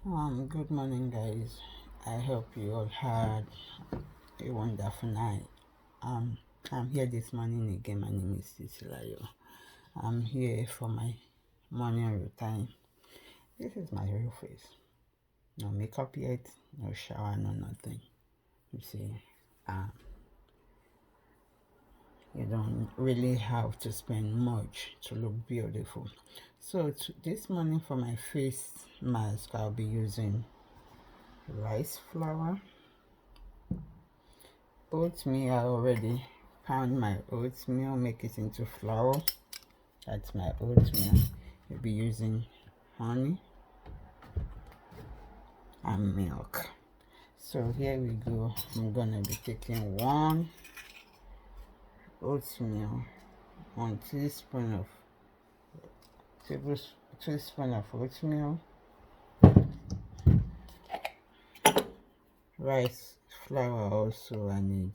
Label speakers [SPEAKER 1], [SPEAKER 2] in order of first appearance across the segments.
[SPEAKER 1] Good morning, guys. I hope you all had a wonderful night. Um, I'm here this morning again. My name is Titilayo. I'm here for my morning routine. This is my real face. No makeup yet, no shower, no nothing. You see, um, you don't really have to spend much to look beautiful. So this morning for my face mask, I'll be using rice flour, oatmeal. I already pound my oatmeal, make it into flour. That's my oatmeal. You'll be using honey and milk. So here we go. I'm gonna be taking one oatmeal, 1 teaspoon of oatmeal, rice flour also I need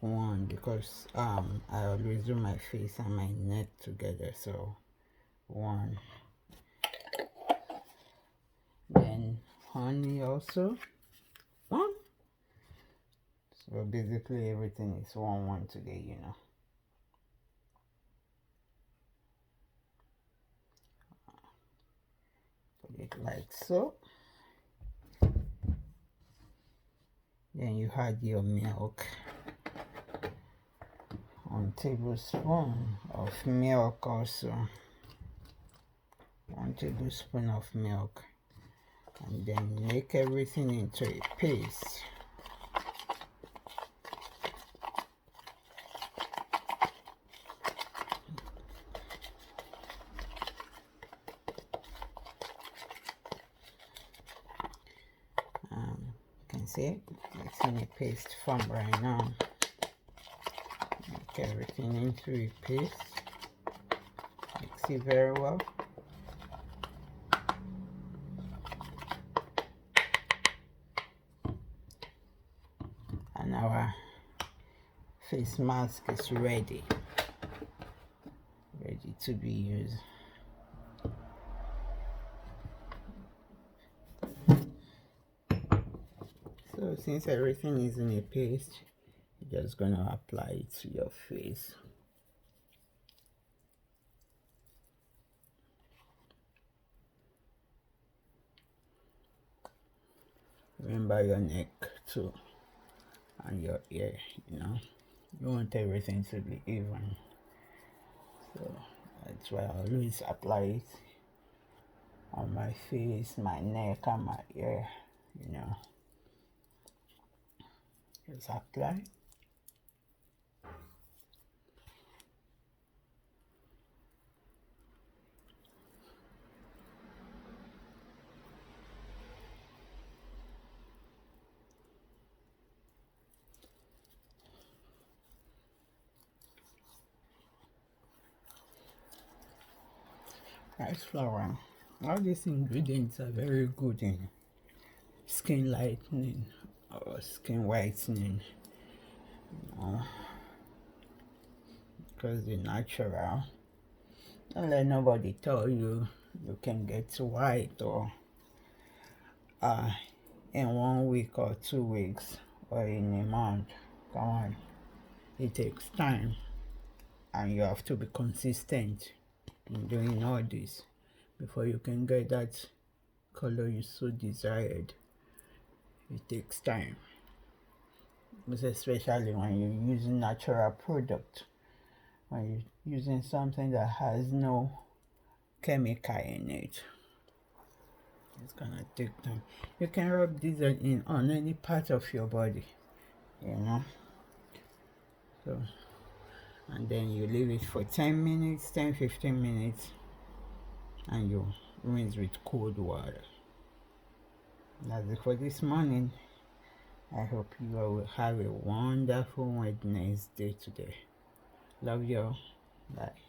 [SPEAKER 1] one because I always do my face and my neck together, so one. Then honey also one. So basically everything is one today, put it like so. Then you add your milk, 1 tablespoon of milk also, 1 tablespoon of milk, and then make everything into a paste. You can see it, it's in a paste form right now. Make everything into a paste. Mix it very well. And our face mask is ready to be used. So since everything is in a paste, you're just gonna apply it to your face. Remember your neck too and your ear, you want everything to be even. So that's why I always apply it on my face, my neck, and my ear, Just apply. Rice flour. All these ingredients are very good in skin lightening or skin whitening, because they're natural. Don't let nobody tell you you can get white or in 1 week or 2 weeks or in a month. Come on, it takes time, and you have to be consistent in doing all this before you can get that color you so desired. It takes time, most especially when you're using natural product, when you're using something that has no chemical in it. It's gonna take time. You can rub this on any part of your body, so, and then you leave it for 10 minutes, 10-15 minutes, and you rinse with cold water. That's it for this morning. I hope you all will have a wonderful Wednesday today. Love you all. Bye.